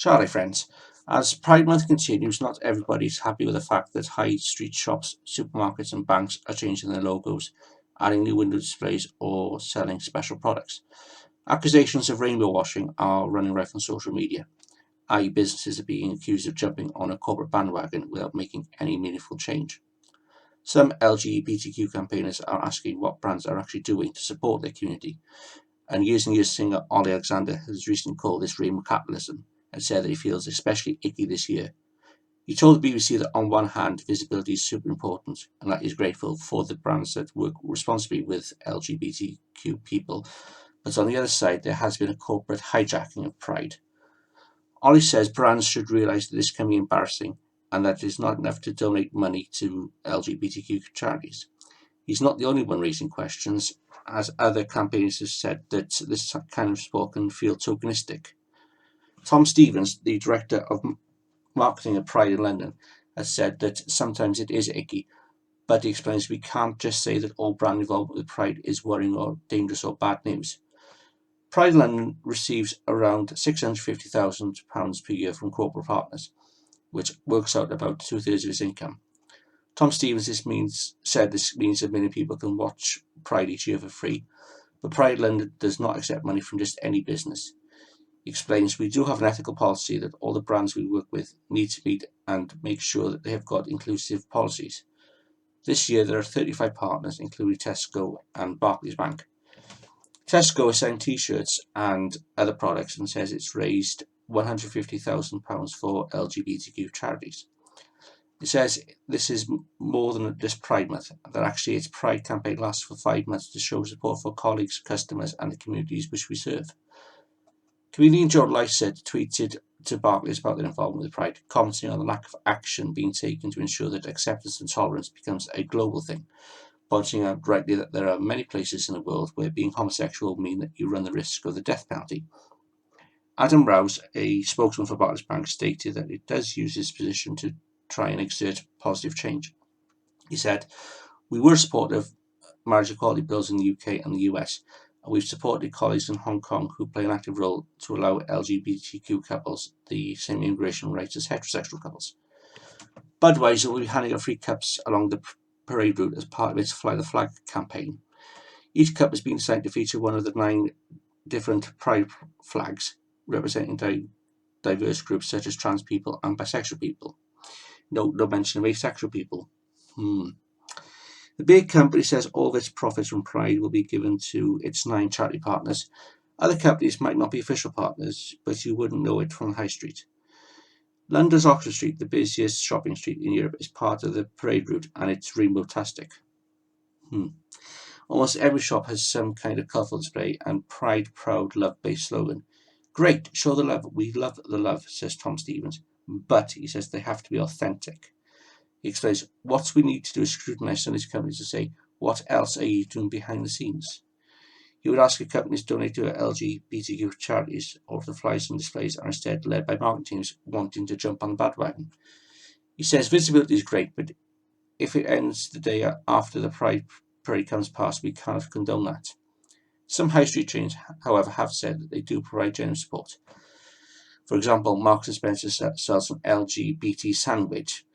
Sorry, friends. As Pride Month continues, not everybody is happy with the fact that high street shops, supermarkets, and banks are changing their logos, adding new window displays, or selling special products. Accusations of rainbow washing are running rife on social media, i.e., businesses are being accused of jumping on a corporate bandwagon without making any meaningful change. Some LGBTQ campaigners are asking what brands are actually doing to support their community, and Years and Years singer Ollie Alexander has recently called this rainbow capitalism and said that he feels especially icky this year. He told the BBC that on one hand, visibility is super important and that he's grateful for the brands that work responsibly with LGBTQ people, but on the other side, there has been a corporate hijacking of Pride. Ollie says brands should realise that this can be embarrassing and that it is not enough to donate money to LGBTQ charities. He's not the only one raising questions, as other campaigners have said that this kind of support can feel tokenistic. Tom Stevens, the director of marketing at Pride in London, has said that sometimes it is icky, but he explains we can't just say that all brand involvement with Pride is worrying or dangerous or bad news. Pride London receives around £650,000 per year from corporate partners, which works out about 2/3 of its income. Tom Stevens said this means that many people can watch Pride each year for free, but Pride London does not accept money from just any business. He explains, we do have an ethical policy that all the brands we work with need to meet and make sure that they have got inclusive policies. This year there are 35 partners, including Tesco and Barclays Bank. Tesco is selling t-shirts and other products and says it's raised £150,000 for LGBTQ charities. It says this is more than just Pride Month, that actually its Pride campaign lasts for 5 months to show support for colleagues, customers and the communities which we serve. Comedian Joe Lycett tweeted to Barclays about their involvement with Pride, commenting on the lack of action being taken to ensure that acceptance and tolerance becomes a global thing, pointing out rightly that there are many places in the world where being homosexual means that you run the risk of the death penalty. Adam Rouse, a spokesman for Barclays Bank, stated that it does use its position to try and exert positive change. He said, we were supportive of marriage equality bills in the UK and the US, and we've supported colleagues in Hong Kong who play an active role to allow LGBTQ couples the same immigration rights as heterosexual couples. Budweiser will be handing out free cups along the parade route as part of its Fly the Flag campaign. Each cup has been designed to feature one of the 9 different Pride flags representing diverse groups such as trans people and bisexual people. No mention of asexual people. The big company says all of its profits from Pride will be given to its 9 charity partners. Other companies might not be official partners, but you wouldn't know it from the high street. London's Oxford Street, the busiest shopping street in Europe, is part of the parade route and it's rainbow-tastic. Almost every shop has some kind of colourful display and Pride, Proud, Love-based slogan. Great, show the love. We love the love, says Tom Stevens. But, he says, they have to be authentic. He explains, what we need to do is scrutinise some of these companies to say, what else are you doing behind the scenes? He would ask if companies donate to LGBTQ charities or if the flyers and displays are instead led by marketing teams wanting to jump on the bandwagon. He says visibility is great, but if it ends the day after the Pride parade comes past, we cannot condone that. Some high street chains, however, have said that they do provide genuine support. For example, Marks & Spencer sells an LGBT sandwich,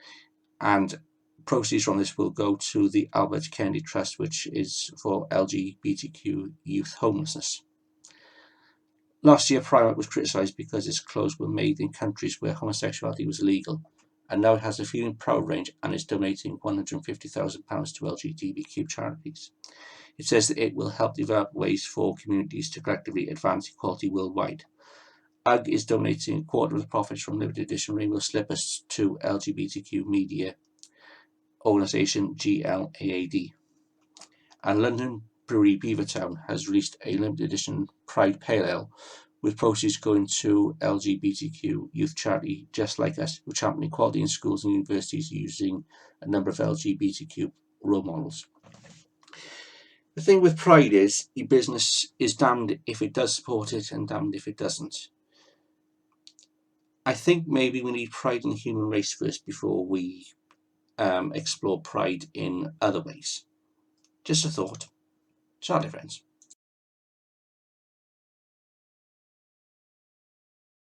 and proceeds from this will go to the Albert Kennedy Trust, which is for LGBTQ youth homelessness. Last year, Primark was criticised because its clothes were made in countries where homosexuality was illegal, and now it has a Feeling Proud range and is donating £150,000 to LGBTQ charities. It says that it will help develop ways for communities to collectively advance equality worldwide. UGG is donating a quarter of the profits from limited edition rainbow slippers to LGBTQ media organisation GLAAD. And London brewery Beavertown has released a limited edition Pride Pale Ale, with proceeds going to LGBTQ youth charity Just Like Us, who champion equality in schools and universities using a number of LGBTQ role models. The thing with Pride is, your business is damned if it does support it and damned if it doesn't. I think maybe we need pride in the human race first before we explore pride in other ways. Just a thought. Ciao, friends.